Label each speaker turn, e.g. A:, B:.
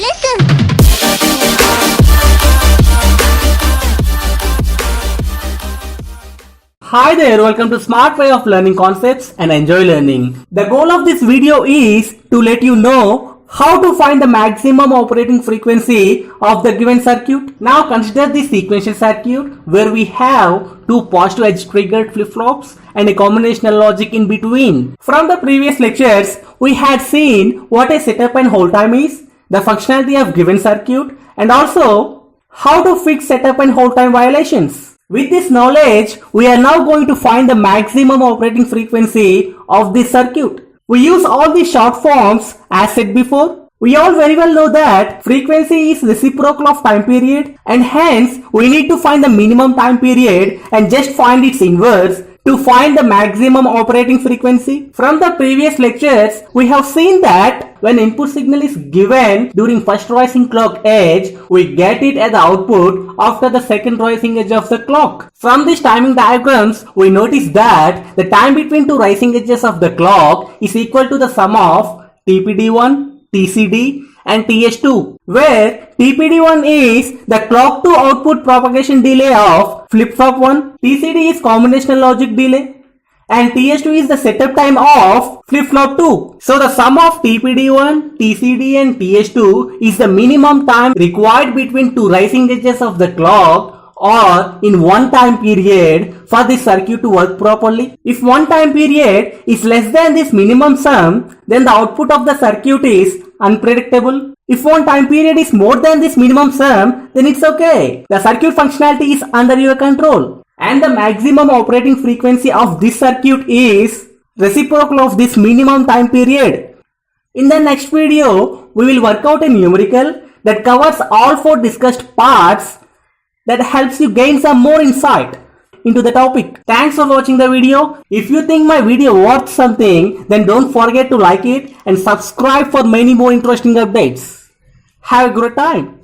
A: Listen!
B: Hi there, welcome to Smart Way of Learning Concepts and Enjoy Learning. The goal of this video is to let you know how to find the maximum operating frequency of the given circuit. Now consider the sequential circuit where we have two positive edge triggered flip-flops and a combinational logic in between. From the previous lectures, we had seen what a setup and hold time is, the functionality of given circuit, and also how to fix setup and hold time violations. With this knowledge, we are now going to find the maximum operating frequency of this circuit. We use all the short forms as said before. We all very well know that frequency is reciprocal of time period, and hence we need to find the minimum time period and just find its inverse to find the maximum operating frequency. From the previous lectures, we have seen that when input signal is given during first rising clock edge, we get it as the output after the second rising edge of the clock. From these timing diagrams, we notice that the time between two rising edges of the clock is equal to the sum of TPD1, TCD and TS2, where TPD1 is the clock to output propagation delay of flip-flop 1, TCD is combinational logic delay, and TS2 is the setup time of flip-flop 2. So the sum of TPD1, TCD and TS2 is the minimum time required between two rising edges of the clock or in one time period for this circuit to work properly. If one time period is less than this minimum sum, then the output of the circuit is unpredictable. If one time period is more than this minimum sum, then it's okay. The circuit functionality is under your control. And the maximum operating frequency of this circuit is reciprocal of this minimum time period. In the next video, we will work out a numerical that covers all four discussed parts that helps you gain some more insight into the topic. Thanks for watching the video. If you think my video worth something, then don't forget to like it and subscribe for many more interesting updates. Have a great time.